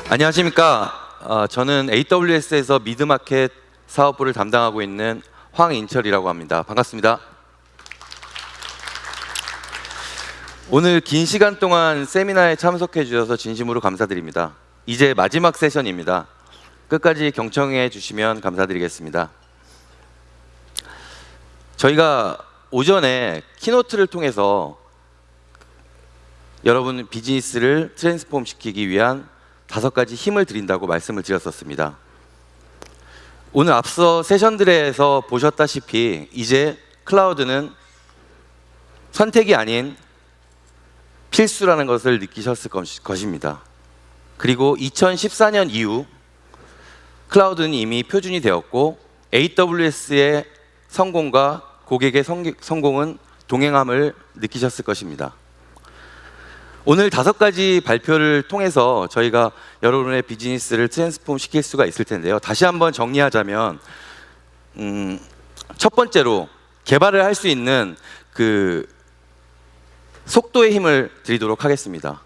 안녕하십니까. 저는 AWS에서 미드마켓 사업부를 담당하고 있는 황인철이라고 합니다. 반갑습니다. 오늘 긴 시간 동안 세미나에 참석해 주셔서 진심으로 감사드립니다. 이제 마지막 세션입니다. 끝까지 경청해 주시면 감사드리겠습니다. 저희가 오전에 키노트를 통해서 여러분 비즈니스를 트랜스폼 시키기 위한 5가지 힘을 드린다고 말씀을 드렸었습니다. 오늘 앞서 세션들에서 보셨다시피 이제 클라우드는 선택이 아닌 필수라는 것을 느끼셨을 것입니다. 그리고 2014년 이후 클라우드는 이미 표준이 되었고 AWS의 성공과 고객의 성공은 동행함을 느끼셨을 것입니다. 오늘 5가지 발표를 통해서 저희가 여러분의 비즈니스를 트랜스폼 시킬 수가 있을 텐데요. 다시 한번 정리하자면 첫 번째로 개발을 할 수 있는 그 속도의 힘을 드리도록 하겠습니다.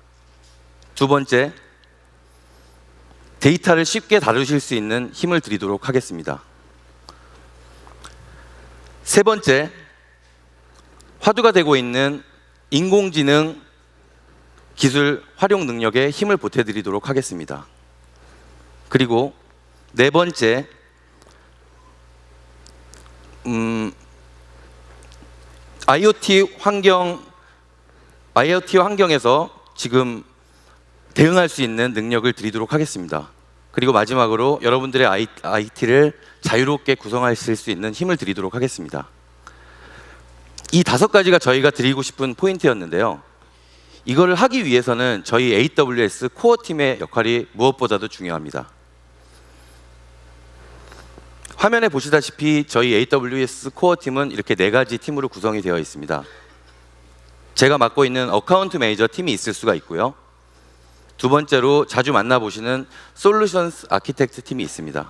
두 번째, 데이터를 쉽게 다루실 수 있는 힘을 드리도록 하겠습니다. 세 번째, 화두가 되고 있는 인공지능 기술 활용 능력에 힘을 보태드리도록 하겠습니다. 그리고 네 번째, IoT 환경에서 지금 대응할 수 있는 능력을 드리도록 하겠습니다. 그리고 마지막으로 여러분들의 IT를 자유롭게 구성하실 수 있는 힘을 드리도록 하겠습니다. 이 5가지가 저희가 드리고 싶은 포인트였는데요. 이거를 하기 위해서는 저희 AWS 코어 팀의 역할이 무엇보다도 중요합니다. 화면에 보시다시피 저희 AWS 코어 팀은 이렇게 4가지 팀으로 구성이 되어 있습니다. 제가 맡고 있는 어카운트 매니저 팀이 있을 수가 있고요. 두 번째로 자주 만나보시는 솔루션스 아키텍트 팀이 있습니다.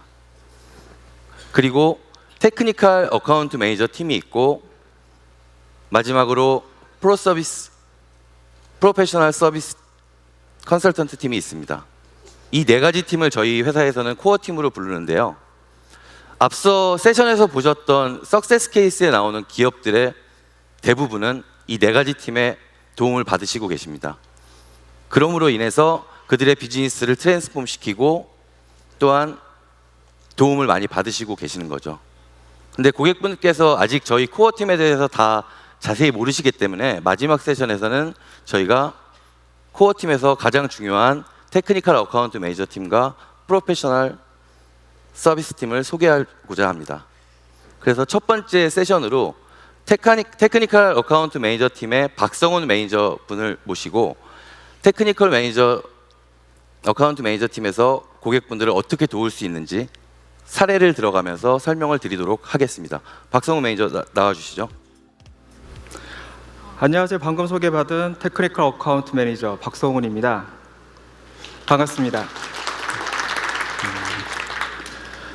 그리고 테크니컬 어카운트 매니저 팀이 있고 마지막으로 프로페셔널 서비스 컨설턴트 팀이 있습니다. 이 4가지 팀을 저희 회사에서는 코어 팀으로 부르는데요. 앞서 세션에서 보셨던 석세스 케이스에 나오는 기업들의 대부분은 이 4가지 팀의 도움을 받으시고 계십니다. 그러므로 인해서 그들의 비즈니스를 트랜스폼 시키고 또한 도움을 많이 받으시고 계시는 거죠. 근데 고객분께서 아직 저희 코어 팀에 대해서 다 자세히 모르시기 때문에 마지막 세션에서는 저희가 코어 팀에서 가장 중요한 테크니컬 어카운트 매니저 팀과 프로페셔널 서비스 팀을 소개하고자 합니다. 그래서 첫 번째 세션으로 테크니컬 어카운트 매니저 팀의 박성훈 매니저 분을 모시고 테크니컬 어카운트 매니저 팀에서 고객분들을 어떻게 도울 수 있는지 사례를 들어가면서 설명을 드리도록 하겠습니다. 박성훈 매니저 나와주시죠. 안녕하세요. 방금 소개받은 테크니컬 어카운트 매니저 박성훈입니다. 반갑습니다.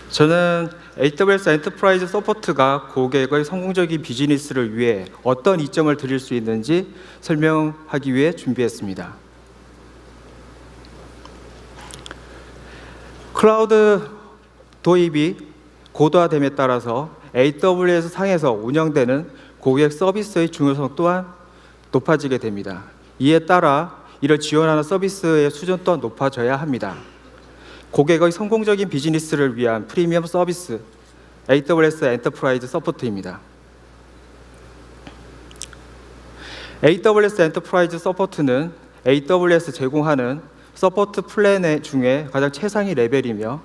저는 AWS 엔터프라이즈 서포트가 고객의 성공적인 비즈니스를 위해 어떤 이점을 드릴 수 있는지 설명하기 위해 준비했습니다. 클라우드 도입이 고도화됨에 따라서 AWS 상에서 운영되는 고객 서비스의 중요성 또한 높아지게 됩니다. 이에 따라 이를 지원하는 서비스의 수준 또한 높아져야 합니다. 고객의 성공적인 비즈니스를 위한 프리미엄 서비스 AWS 엔터프라이즈 서포트입니다. AWS 엔터프라이즈 서포트는 AWS 제공하는 서포트 플랜 중에 가장 최상위 레벨이며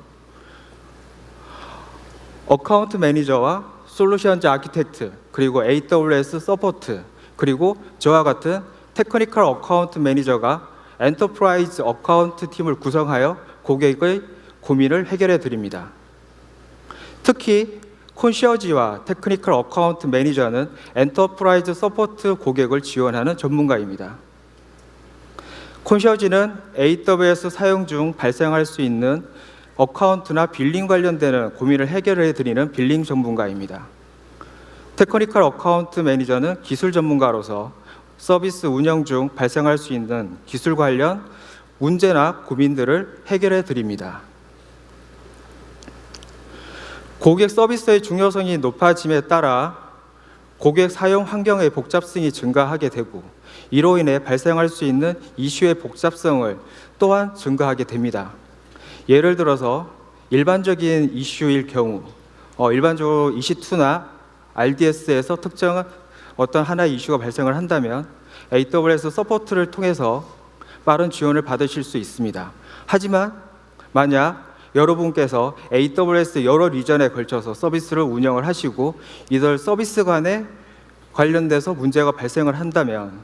어카운트 매니저와 솔루션즈 아키텍트 그리고 AWS 서포트 그리고 저와 같은 테크니컬 어카운트 매니저가 엔터프라이즈 어카운트 팀을 구성하여 고객의 고민을 해결해 드립니다. 특히 콘시어지와 테크니컬 어카운트 매니저는 엔터프라이즈 서포트 고객을 지원하는 전문가입니다. 콘시어지는 AWS 사용 중 발생할 수 있는 어카운트나 빌링 관련되는 고민을 해결해 드리는 빌링 전문가입니다. 테크니컬 어카운트 매니저는 기술 전문가로서 서비스 운영 중 발생할 수 있는 기술 관련 문제나 고민들을 해결해 드립니다. 고객 서비스의 중요성이 높아짐에 따라 고객 사용 환경의 복잡성이 증가하게 되고 이로 인해 발생할 수 있는 이슈의 복잡성을 또한 증가하게 됩니다. 예를 들어서 일반적인 이슈일 경우 일반적으로 EC2나 RDS에서 특정한 어떤 하나의 이슈가 발생을 한다면 AWS 서포트를 통해서 빠른 지원을 받으실 수 있습니다. 하지만 만약 여러분께서 AWS 여러 리전에 걸쳐서 서비스를 운영을 하시고 이들 서비스 간에 관련돼서 문제가 발생을 한다면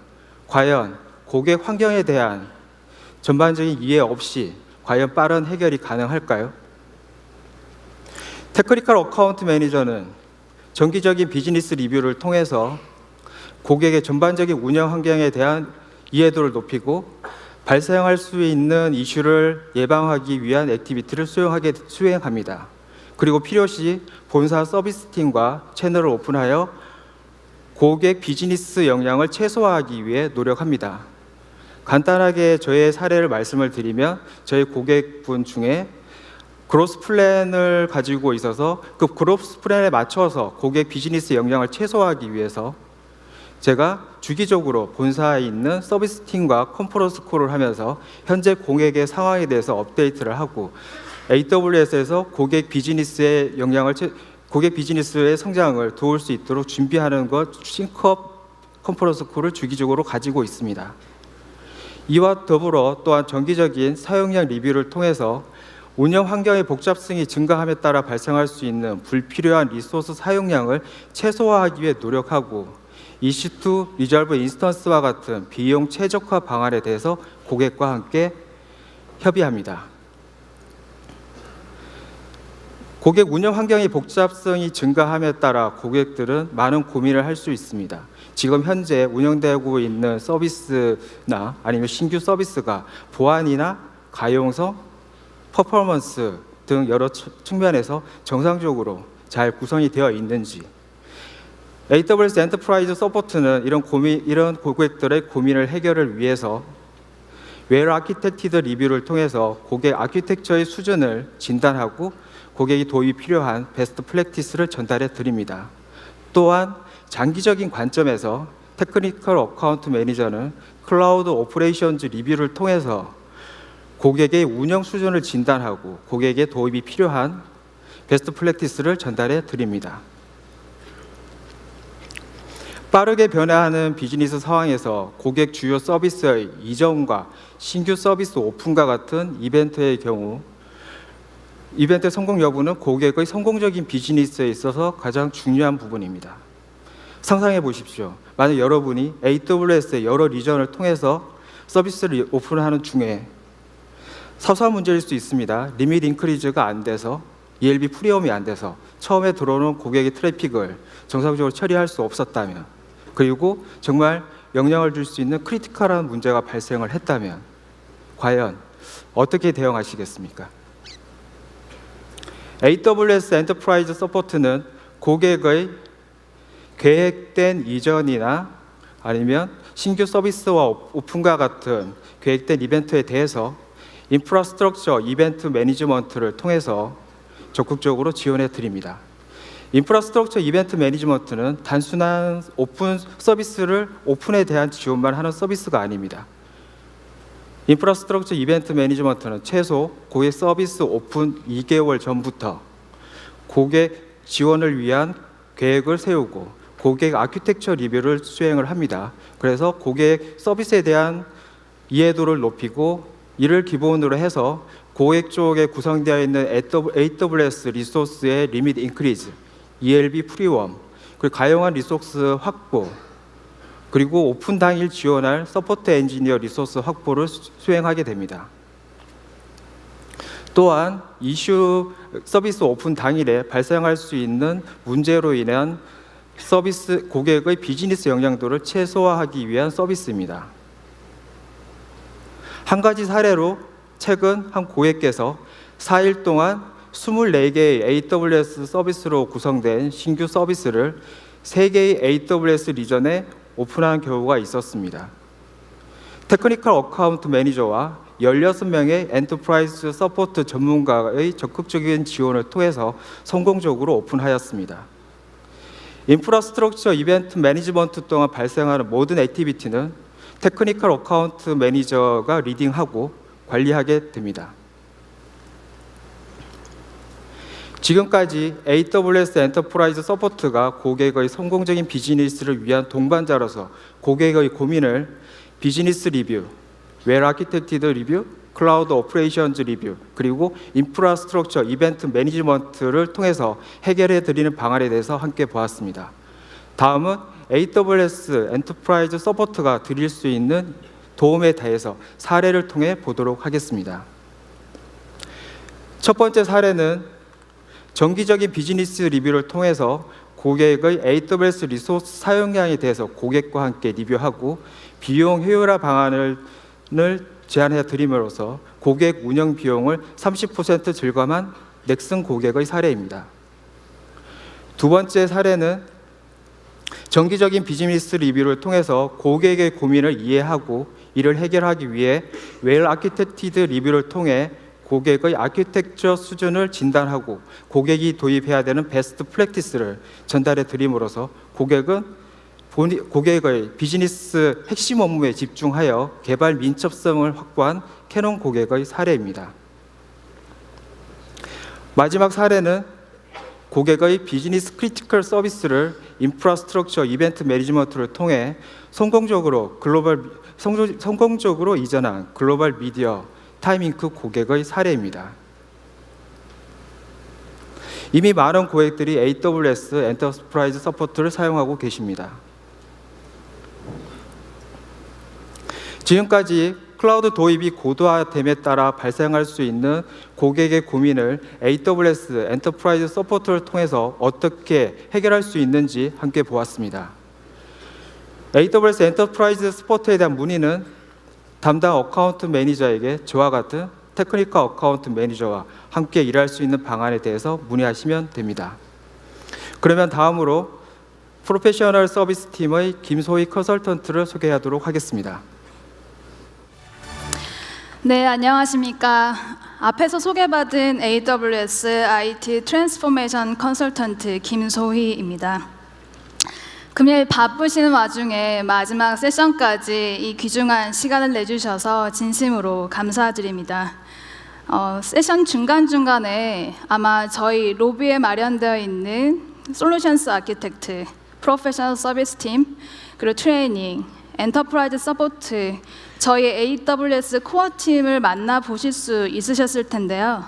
과연 고객 환경에 대한 전반적인 이해 없이 과연 빠른 해결이 가능할까요? 테크니컬 어카운트 매니저는 정기적인 비즈니스 리뷰를 통해서 고객의 전반적인 운영 환경에 대한 이해도를 높이고 발생할 수 있는 이슈를 예방하기 위한 액티비티를 수행합니다. 그리고 필요시 본사 서비스팀과 채널을 오픈하여 고객 비즈니스 영향을 최소화하기 위해 노력합니다. 간단하게 저의 사례를 말씀을 드리면 저희 고객분 중에 그로스 플랜을 가지고 있어서 그 그로스 플랜에 맞춰서 고객 비즈니스 영향을 최소화하기 위해서 제가 주기적으로 본사에 있는 서비스 팀과 컨퍼런스 콜을 하면서 현재 고객의 상황에 대해서 업데이트를 하고 AWS에서 고객 비즈니스의 성장을 도울 수 있도록 준비하는 것 싱크업 컨퍼런스 콜을 주기적으로 가지고 있습니다. 이와 더불어 또한 정기적인 사용량 리뷰를 통해서 운영 환경의 복잡성이 증가함에 따라 발생할 수 있는 불필요한 리소스 사용량을 최소화하기 위해 노력하고 EC2 리졸브 인스턴스와 같은 비용 최적화 방안에 대해서 고객과 함께 협의합니다. 고객 운영 환경의 복잡성이 증가함에 따라 고객들은 많은 고민을 할 수 있습니다. 지금 현재 운영되고 있는 서비스나 아니면 신규 서비스가 보안이나 가용성, 퍼포먼스 등 여러 측면에서 정상적으로 잘 구성이 되어 있는지, AWS 엔터프라이즈 서포트는 이런 고객들의 고민을 해결을 위해서 웰 아키텍티드 리뷰를 통해서 고객 아키텍처의 수준을 진단하고 고객이 도입이 필요한 베스트 프랙티스를 전달해 드립니다. 또한 장기적인 관점에서 테크니컬 어카운트 매니저는 클라우드 오퍼레이션즈 리뷰를 통해서 고객의 운영 수준을 진단하고 고객의 도입이 필요한 베스트 프랙티스를 전달해 드립니다. 빠르게 변화하는 비즈니스 상황에서 고객 주요 서비스의 이전과 신규 서비스 오픈과 같은 이벤트의 경우 이벤트 성공 여부는 고객의 성공적인 비즈니스에 있어서 가장 중요한 부분입니다. 상상해 보십시오. 만약 여러분이 AWS의 여러 리전을 통해서 서비스를 오픈하는 중에 사소한 문제일 수 있습니다. 리밋 인크리즈가 안 돼서 ELB 프리엄이 안 돼서 처음에 들어오는 고객의 트래픽을 정상적으로 처리할 수 없었다면, 그리고 정말 영향을 줄 수 있는 크리티컬한 문제가 발생을 했다면 과연 어떻게 대응하시겠습니까? AWS 엔터프라이즈 서포트는 고객의 계획된 이전이나 아니면 신규 서비스와 오픈과 같은 계획된 이벤트에 대해서 인프라스트럭처 이벤트 매니지먼트를 통해서 적극적으로 지원해 드립니다. 인프라스트럭처 이벤트 매니지먼트는 단순한 오픈 서비스를 오픈에 대한 지원만 하는 서비스가 아닙니다. 인프라스트럭처 이벤트 매니지먼트는 최소 고객 서비스 오픈 2개월 전부터 고객 지원을 위한 계획을 세우고 고객 아키텍처 리뷰를 수행을 합니다. 그래서 고객 서비스에 대한 이해도를 높이고 이를 기본으로 해서 고객 쪽에 구성되어 있는 AWS 리소스의 리밋 인크리즈, ELB 프리웜, 그리고 가용한 리소스 확보, 그리고 오픈 당일 지원할 서포트 엔지니어 리소스 확보를 수행하게 됩니다. 또한 이슈 서비스 오픈 당일에 발생할 수 있는 문제로 인한 서비스 고객의 비즈니스 영향도를 최소화하기 위한 서비스입니다. 한 가지 사례로 최근 한 고객께서 4일 동안 24개의 AWS 서비스로 구성된 신규 서비스를 3개의 AWS 리전에 오픈한 경우가 있었습니다. 테크니컬 어카운트 매니저와 16명의 엔터프라이즈 서포트 전문가의 적극적인 지원을 통해서 성공적으로 오픈하였습니다. 인프라스트럭처 이벤트 매니지먼트 동안 발생하는 모든 액티비티는 테크니컬 어카운트 매니저가 리딩하고 관리하게 됩니다. 지금까지 AWS 엔터프라이즈 서포트가 고객의 성공적인 비즈니스를 위한 동반자로서 고객의 고민을 비즈니스 리뷰, 웰 아키텍티드 리뷰, 클라우드 오퍼레이션즈 리뷰, 그리고 인프라스트럭처 이벤트 매니지먼트를 통해서 해결해 드리는 방안에 대해서 함께 보았습니다. 다음은 AWS 엔터프라이즈 서포트가 드릴 수 있는 도움에 대해서 사례를 통해 보도록 하겠습니다. 첫 번째 사례는 정기적인 비즈니스 리뷰를 통해서 고객의 AWS 리소스 사용량에 대해서 고객과 함께 리뷰하고 비용 효율화 방안을 제안해 드림으로써 고객 운영 비용을 30% 절감한 넥슨 고객의 사례입니다. 두 번째 사례는 정기적인 비즈니스 리뷰를 통해서 고객의 고민을 이해하고 이를 해결하기 위해 웰 아키텍티드 리뷰를 통해 고객의 아키텍처 수준을 진단하고 고객이 도입해야 되는 베스트 프랙티스를 전달해 드림으로써 고객의 비즈니스 핵심 업무에 집중하여 개발 민첩성을 확보한 캐논 고객의 사례입니다. 마지막 사례는 고객의 비즈니스 크리티컬 서비스를 인프라스트럭처 이벤트 매니지먼트를 통해 성공적으로 이전한 글로벌 미디어 타임잉크 고객의 사례입니다. 이미 많은 고객들이 AWS 엔터프라이즈 서포트를 사용하고 계십니다. 지금까지 클라우드 도입이 고도화됨에 따라 발생할 수 있는 고객의 고민을 AWS 엔터프라이즈 서포트를 통해서 어떻게 해결할 수 있는지 함께 보았습니다. AWS 엔터프라이즈 서포트에 대한 문의는 담당 어카운트 매니저에게 저와 같은 테크니컬 어카운트 매니저와 함께 일할 수 있는 방안에 대해서 문의하시면 됩니다. 그러면 다음으로 프로페셔널 서비스 팀의 김소희 컨설턴트를 소개하도록 하겠습니다. 네, 안녕하십니까. 앞에서 소개받은 AWS IT 트랜스포메이션 컨설턴트 김소희입니다. 금요일 바쁘시는 와중에 마지막 세션까지 이 귀중한 시간을 내주셔서 진심으로 감사드립니다. 세션 중간중간에 아마 저희 로비에 마련되어 있는 솔루션스 아키텍트, 프로페셔널 서비스 팀, 그리고 트레이닝, 엔터프라이즈 서포트, 저희 AWS 코어 팀을 만나보실 수 있으셨을 텐데요.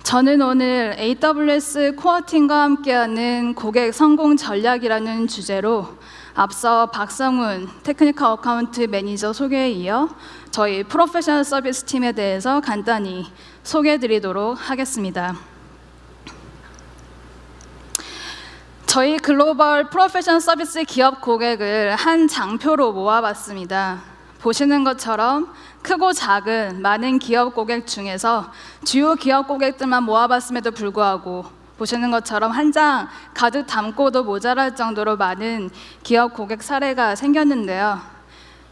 저는 오늘 AWS 코어 팀과 함께하는 고객 성공 전략이라는 주제로 앞서 박성훈 테크니컬 어카운트 매니저 소개에 이어 저희 프로페셔널 서비스 팀에 대해서 간단히 소개해드리도록 하겠습니다. 저희 글로벌 프로페셔널 서비스 기업 고객을 한 장표로 모아봤습니다. 보시는 것처럼 크고 작은 많은 기업 고객 중에서 주요 기업 고객들만 모아봤음에도 불구하고 보시는 것처럼 한 장 가득 담고도 모자랄 정도로 많은 기업 고객 사례가 생겼는데요.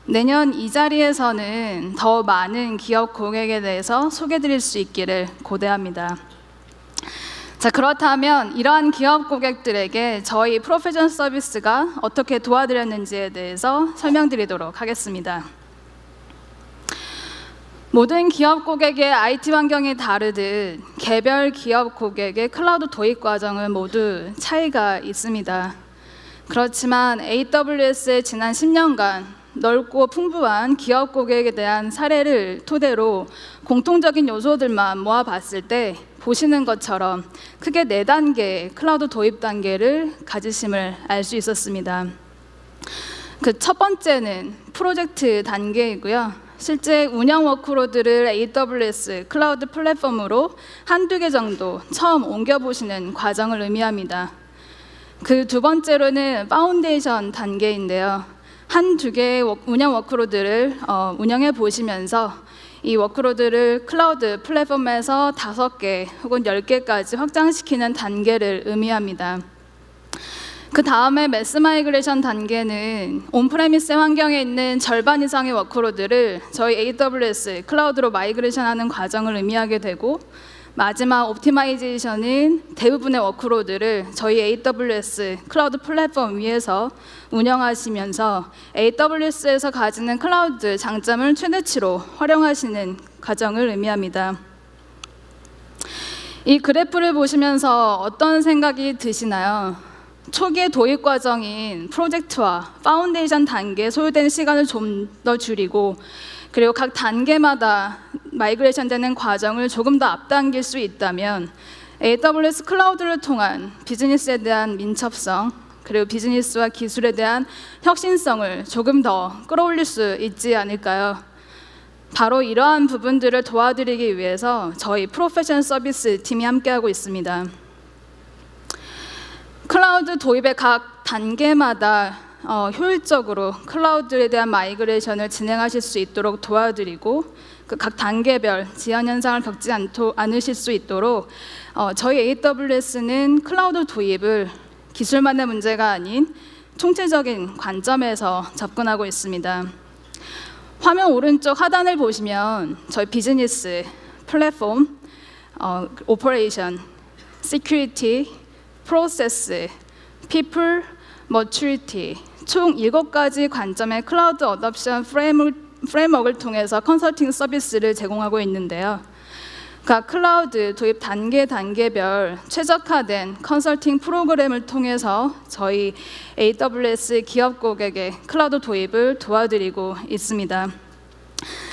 내년 이 자리에서는 더 많은 기업 고객에 대해서 소개드릴 수 있기를 고대합니다. 자, 그렇다면 이러한 기업 고객들에게 저희 프로페셔널 서비스가 어떻게 도와드렸는지에 대해서 설명드리도록 하겠습니다. 모든 기업 고객의 IT 환경이 다르듯 개별 기업 고객의 클라우드 도입 과정은 모두 차이가 있습니다. 그렇지만 AWS의 지난 10년간 넓고 풍부한 기업 고객에 대한 사례를 토대로 공통적인 요소들만 모아봤을 때 보시는 것처럼 크게 4단계의 클라우드 도입 단계를 가지심을 알 수 있었습니다. 그 첫 번째는 프로젝트 단계이고요. 실제 운영 워크로드를 AWS 클라우드 플랫폼으로 한두 개 정도 처음 옮겨보시는 과정을 의미합니다. 그 두 번째로는 파운데이션 단계인데요. 한두 개의 운영 워크로드를 운영해 보시면서 이 워크로드를 클라우드 플랫폼에서 5개 혹은 10개까지 확장시키는 단계를 의미합니다. 그 다음에 매스 마이그레이션 단계는 온프레미스 환경에 있는 절반 이상의 워크로드를 저희 AWS 클라우드로 마이그레이션하는 과정을 의미하게 되고, 마지막 옵티마이제이션은 대부분의 워크로드를 저희 AWS 클라우드 플랫폼 위에서 운영하시면서 AWS에서 가지는 클라우드 장점을 최대치로 활용하시는 과정을 의미합니다. 이 그래프를 보시면서 어떤 생각이 드시나요? 초기의 도입 과정인 프로젝트와 파운데이션 단계에 소요된 시간을 좀 더 줄이고, 그리고 각 단계마다 마이그레이션 되는 과정을 조금 더 앞당길 수 있다면 AWS 클라우드를 통한 비즈니스에 대한 민첩성, 그리고 비즈니스와 기술에 대한 혁신성을 조금 더 끌어올릴 수 있지 않을까요? 바로 이러한 부분들을 도와드리기 위해서 저희 프로페셔널 서비스 팀이 함께하고 있습니다. 클라우드 도입의 각 단계마다 효율적으로 클라우드에 대한 마이그레이션을 진행하실 수 있도록 도와드리고, 그 각 단계별 지연 현상을 겪지 않으실 수 있도록 저희 AWS는 클라우드 도입을 기술만의 문제가 아닌 총체적인 관점에서 접근하고 있습니다. 화면 오른쪽 하단을 보시면 저희 비즈니스, 플랫폼, 오퍼레이션, 시큐리티, 프로세스, people, maturity 총 7가지 관점의 클라우드 어답션 프레임워크를 통해서 컨설팅 서비스를 제공하고 있는데요. 각 클라우드 도입 단계별 최적화된 컨설팅 프로그램을 통해서 저희 AWS 기업 고객의 클라우드 도입을 도와드리고 있습니다.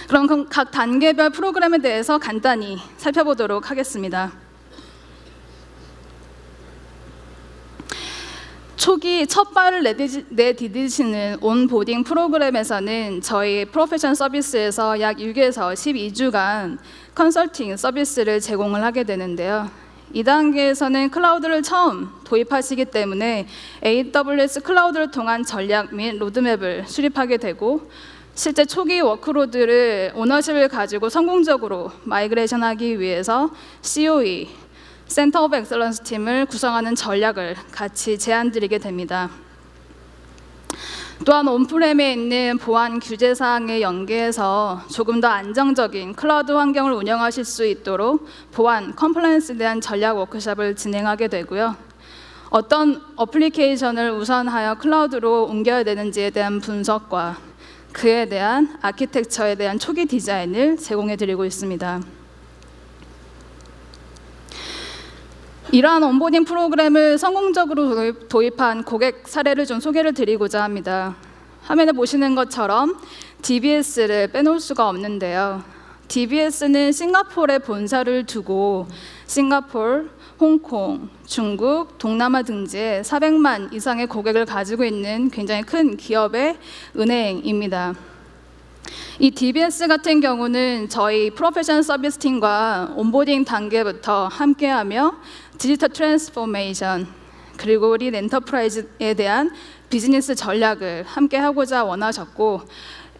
그럼 각 단계별 프로그램에 대해서 간단히 살펴보도록 하겠습니다. 초기 첫 발을 내디디시는 온보딩 프로그램에서는 저희 프로페셔널 서비스에서 약 6에서 12주간 컨설팅 서비스를 제공을 하게 되는데요. 이 단계에서는 클라우드를 처음 도입하시기 때문에 AWS 클라우드를 통한 전략 및 로드맵을 수립하게 되고, 실제 초기 워크로드를 오너십을 가지고 성공적으로 마이그레이션하기 위해서 COE 센터 오브 엑셀런스 팀을 구성하는 전략을 같이 제안드리게 됩니다. 또한 온프렘에 있는 보안 규제 사항에 연계해서 조금 더 안정적인 클라우드 환경을 운영하실 수 있도록 보안 컴플라이언스에 대한 전략 워크숍을 진행하게 되고요. 어떤 어플리케이션을 우선하여 클라우드로 옮겨야 되는지에 대한 분석과 그에 대한 아키텍처에 대한 초기 디자인을 제공해 드리고 있습니다. 이러한 온보딩 프로그램을 성공적으로 도입한 고객 사례를 좀 소개를 드리고자 합니다. 화면에 보시는 것처럼 DBS를 빼놓을 수가 없는데요. DBS는 싱가포르에 본사를 두고 싱가포르, 홍콩, 중국, 동남아 등지에 400만 이상의 고객을 가지고 있는 굉장히 큰 기업의 은행입니다. 이 DBS 같은 경우는 저희 프로페셔널 서비스 팀과 온보딩 단계부터 함께하며 디지털 트랜스포메이션 그리고 린 엔터프라이즈에 대한 비즈니스 전략을 함께하고자 원하셨고,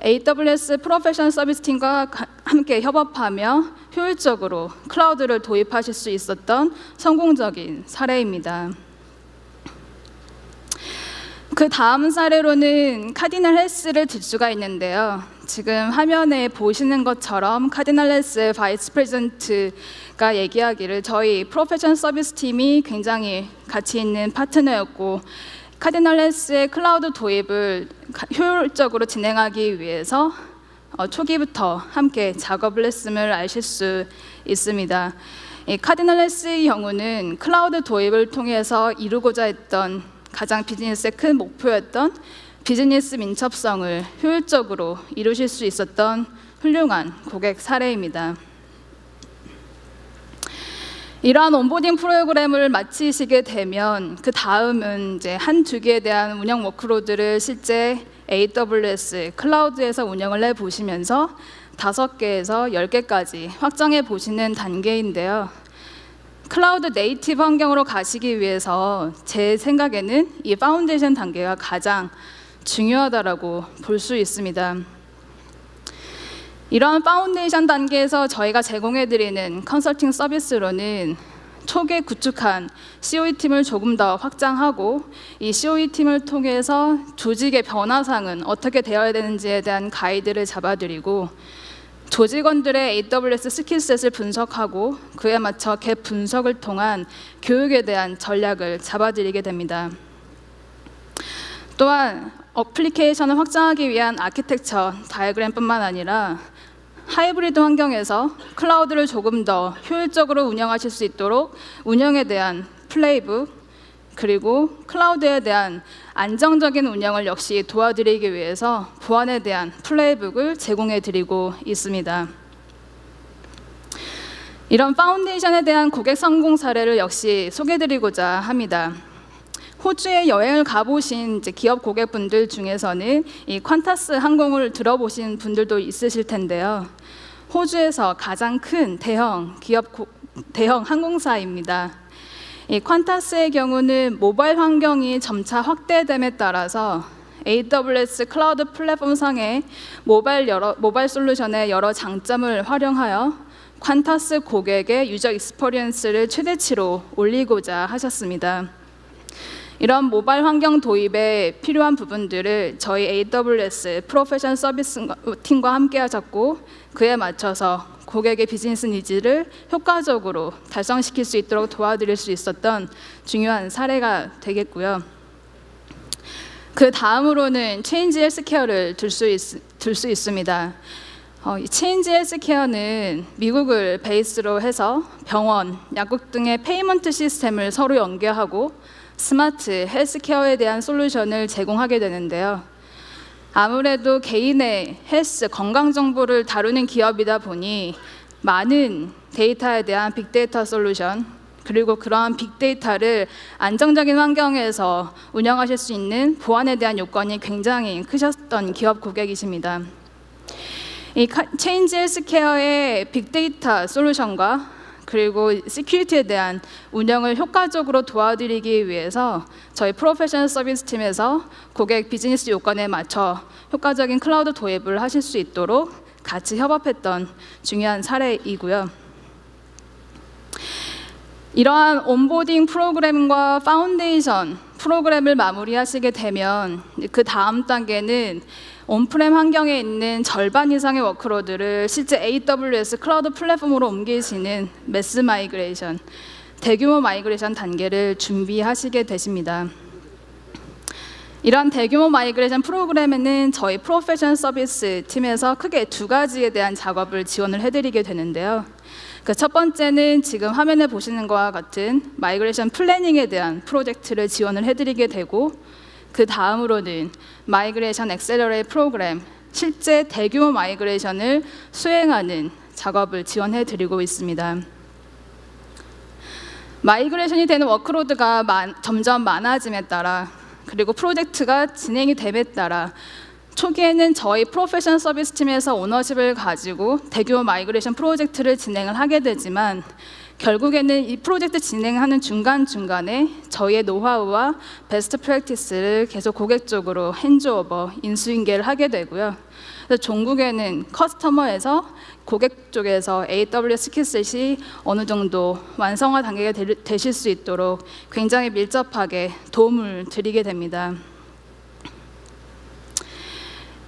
AWS 프로페셔널 서비스 팀과 함께 협업하며 효율적으로 클라우드를 도입하실 수 있었던 성공적인 사례입니다. 그 다음 사례로는 카디널 헬스를 들 수가 있는데요. 지금 화면에 보시는 것처럼 카디널 헬스의 바이스 프레젠트가 얘기하기를 저희 프로페셔널 서비스 팀이 굉장히 가치 있는 파트너였고, 카디널 헬스의 클라우드 도입을 효율적으로 진행하기 위해서 초기부터 함께 작업을 했음을 아실 수 있습니다. 이 카디널 헬스의 경우는 클라우드 도입을 통해서 이루고자 했던 가장 비즈니스의 큰 목표였던 비즈니스 민첩성을 효율적으로 이루실 수 있었던 훌륭한 고객 사례입니다. 이러한 온보딩 프로그램을 마치시게 되면 그 다음은 이제 한두 개에 대한 운영 워크로드를 실제 AWS 클라우드에서 운영을 해보시면서 5개에서 10개까지 확장해 보시는 단계인데요. 클라우드 네이티브 환경으로 가시기 위해서 제 생각에는 이 파운데이션 단계가 가장 중요하다라고 볼 수 있습니다. 이러한 파운데이션 단계에서 저희가 제공해드리는 컨설팅 서비스로는 초기에 구축한 COE 팀을 조금 더 확장하고 이 COE 팀을 통해서 조직의 변화상은 어떻게 되어야 되는지에 대한 가이드를 잡아드리고 조직원들의 AWS 스킬셋을 분석하고 그에 맞춰 갭 분석을 통한 교육에 대한 전략을 잡아드리게 됩니다. 또한 어플리케이션을 확장하기 위한 아키텍처 다이어그램뿐만 아니라 하이브리드 환경에서 클라우드를 조금 더 효율적으로 운영하실 수 있도록 운영에 대한 플레이북 그리고 클라우드에 대한 안정적인 운영을 역시 도와드리기 위해서 보안에 대한 플레이북을 제공해 드리고 있습니다. 이런 파운데이션에 대한 고객 성공 사례를 역시 소개해 드리고자 합니다. 호주에 여행을 가보신 기업 고객분들 중에서는 이 퀀타스 항공을 들어보신 분들도 있으실 텐데요. 호주에서 가장 큰 대형 항공사입니다. 이 퀀타스의 경우는 모바일 환경이 점차 확대됨에 따라서 AWS 클라우드 플랫폼 상의 모바일 솔루션의 여러 장점을 활용하여 퀀타스 고객의 유저 익스퍼리언스를 최대치로 올리고자 하셨습니다. 이런 모바일 환경 도입에 필요한 부분들을 저희 AWS 프로페셔널 서비스 팀과 함께 하셨고 그에 맞춰서 고객의 비즈니스 니즈를 효과적으로 달성시킬 수 있도록 도와드릴 수 있었던 중요한 사례가 되겠고요. 그 다음으로는 체인지 헬스케어를 들 수 있습니다. 이 체인지 헬스케어는 미국을 베이스로 해서 병원, 약국 등의 페이먼트 시스템을 서로 연계하고 스마트 헬스케어에 대한 솔루션을 제공하게 되는데요. 아무래도 개인의 헬스, 건강 정보를 다루는 기업이다 보니 많은 데이터에 대한 빅데이터 솔루션 그리고 그러한 빅데이터를 안정적인 환경에서 운영하실 수 있는 보안에 대한 요건이 굉장히 크셨던 기업 고객이십니다. 이 체인지 헬스케어의 빅데이터 솔루션과 그리고 시큐리티에 대한 운영을 효과적으로 도와드리기 위해서 저희 프로페셔널 서비스 팀에서 고객 비즈니스 요건에 맞춰 효과적인 클라우드 도입을 하실 수 있도록 같이 협업했던 중요한 사례이고요. 이러한 온보딩 프로그램과 파운데이션 프로그램을 마무리하시게 되면 그 다음 단계는 온프렘 환경에 있는 절반 이상의 워크로드를 실제 AWS 클라우드 플랫폼으로 옮기시는 매스 마이그레이션, 대규모 마이그레이션 단계를 준비하시게 되십니다. 이런 대규모 마이그레이션 프로그램에는 저희 프로페셔널 서비스 팀에서 크게 두 가지에 대한 작업을 지원을 해드리게 되는데요. 그 첫 번째는 지금 화면에 보시는 것과 같은 마이그레이션 플래닝에 대한 프로젝트를 지원을 해드리게 되고 그 다음으로는 마이그레이션 엑셀러레이트 프로그램, 실제 대규모 마이그레이션을 수행하는 작업을 지원해 드리고 있습니다. 마이그레이션이 되는 워크로드가 점점 많아짐에 따라 그리고 프로젝트가 진행이 됨에 따라 초기에는 저희 프로페셔널 서비스 팀에서 오너십을 가지고 대규모 마이그레이션 프로젝트를 진행을 하게 되지만 결국에는 이 프로젝트 진행하는 중간중간에 저희의 노하우와 베스트 프랙티스를 계속 고객 쪽으로 핸즈오버, 인수인계를 하게 되고요. 그래서 종국에는 커스터머에서 고객 쪽에서 AWS 스킬셋이 어느 정도 완성화 단계가 되실 수 있도록 굉장히 밀접하게 도움을 드리게 됩니다.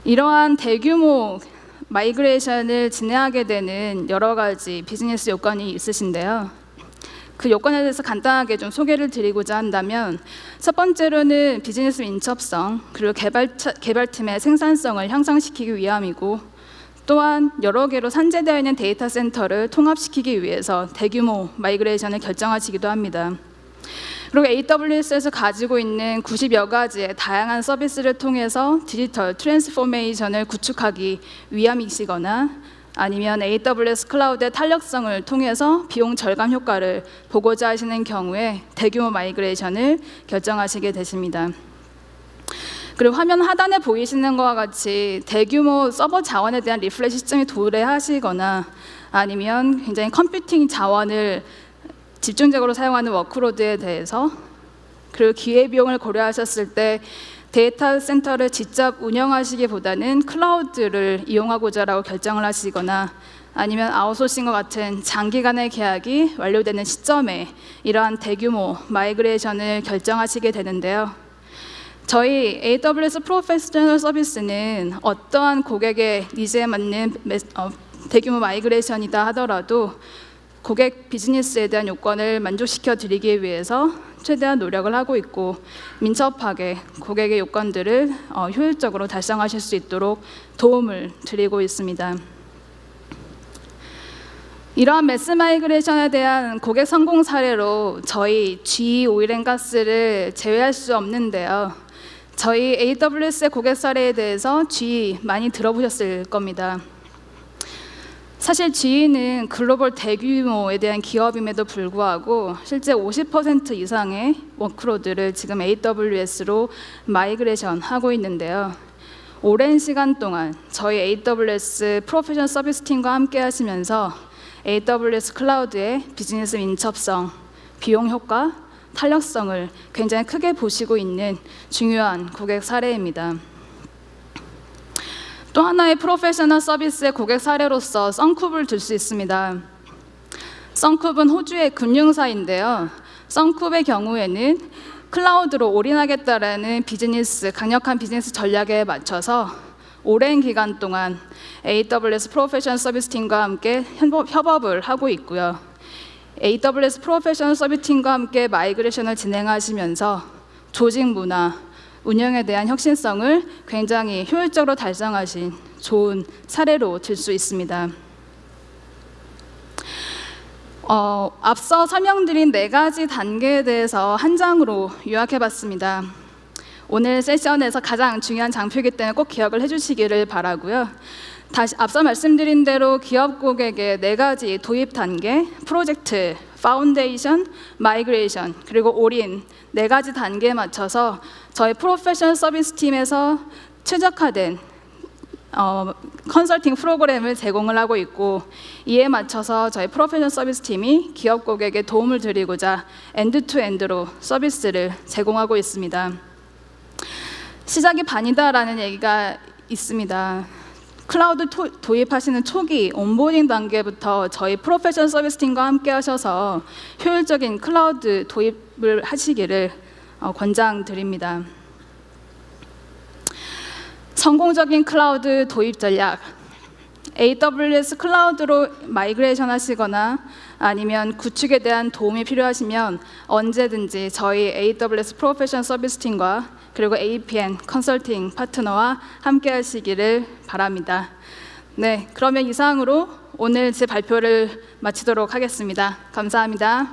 이러한 대규모 마이그레이션을 진행하게 되는 여러 가지 비즈니스 요건이 있으신데요. 그 요건에 대해서 간단하게 좀 소개를 드리고자 한다면 첫 번째로는 비즈니스 민첩성 그리고 개발팀의 생산성을 향상시키기 위함이고 또한 여러 개로 산재되어 있는 데이터 센터를 통합시키기 위해서 대규모 마이그레이션을 결정하시기도 합니다. 그리고 AWS에서 가지고 있는 90여 가지의 다양한 서비스를 통해서 디지털 트랜스포메이션을 구축하기 위함이시거나 아니면 AWS 클라우드의 탄력성을 통해서 비용 절감 효과를 보고자 하시는 경우에 대규모 마이그레이션을 결정하시게 되십니다. 그리고 화면 하단에 보이시는 것과 같이 대규모 서버 자원에 대한 리프레시 시점이 도래하시거나 아니면 굉장히 컴퓨팅 자원을 집중적으로 사용하는 워크로드에 대해서 그리고 기회비용을 고려하셨을 때 데이터 센터를 직접 운영하시기보다는 클라우드를 이용하고자라고 결정을 하시거나 아니면 아웃소싱과 같은 장기간의 계약이 완료되는 시점에 이러한 대규모 마이그레이션을 결정하시게 되는데요. 저희 AWS 프로페셔널 서비스는 어떠한 고객의 니즈에 맞는 대규모 마이그레이션이다 하더라도 고객 비즈니스에 대한 요건을 만족시켜 드리기 위해서 최대한 노력을 하고 있고 민첩하게 고객의 요건들을 효율적으로 달성하실 수 있도록 도움을 드리고 있습니다. 이러한 매스 마이그레이션에 대한 고객 성공 사례로 저희 GE 오일앤가스를 제외할 수 없는데요. 저희 AWS의 고객 사례에 대해서 GE 많이 들어보셨을 겁니다. 사실 GE는 글로벌 대규모에 대한 기업임에도 불구하고 실제 50% 이상의 워크로드를 지금 AWS로 마이그레이션 하고 있는데요. 오랜 시간 동안 저희 AWS 프로페셔널 서비스 팀과 함께 하시면서 AWS 클라우드의 비즈니스 민첩성, 비용 효과, 탄력성을 굉장히 크게 보시고 있는 중요한 고객 사례입니다. 또 하나의 프로페셔널 서비스의 고객 사례로서 썬쿱을 들 수 있습니다. 썬쿱은 호주의 금융사인데요. 썬쿱의 경우에는 클라우드로 올인하겠다라는 강력한 비즈니스 전략에 맞춰서 오랜 기간 동안 AWS 프로페셔널 서비스 팀과 함께 협업을 하고 있고요. AWS 프로페셔널 서비스 팀과 함께 마이그레이션을 진행하시면서 조직 문화, 운영에 대한 혁신성을 굉장히 효율적으로 달성하신 좋은 사례로 들 수 있습니다. 앞서 설명드린 4가지 단계에 대해서 한 장으로 요약해봤습니다. 오늘 세션에서 가장 중요한 장표이기 때문에 꼭 기억을 해주시기를 바라고요. 다시 앞서 말씀드린 대로 기업 고객의 4가지 도입 단계, 프로젝트, 파운데이션, 마이그레이션, 그리고 올인 4가지 단계에 맞춰서 저희 프로페셔널 서비스 팀에서 최적화된 컨설팅 프로그램을 제공을 하고 있고 이에 맞춰서 저희 프로페셔널 서비스 팀이 기업 고객에 도움을 드리고자 엔드투엔드로 서비스를 제공하고 있습니다. 시작이 반이다라는 얘기가 있습니다. 클라우드 도입하시는 초기 온보딩 단계부터 저희 프로페셔널 서비스 팀과 함께 하셔서 효율적인 클라우드 도입을 하시기를 권장드립니다. 성공적인 클라우드 도입 전략. AWS 클라우드로 마이그레이션 하시거나 아니면 구축에 대한 도움이 필요하시면 언제든지 저희 AWS 프로페셔널 서비스 팀과 그리고 APN 컨설팅 파트너와 함께 하시기를 바랍니다. 네, 그러면 이상으로 오늘 제 발표를 마치도록 하겠습니다. 감사합니다.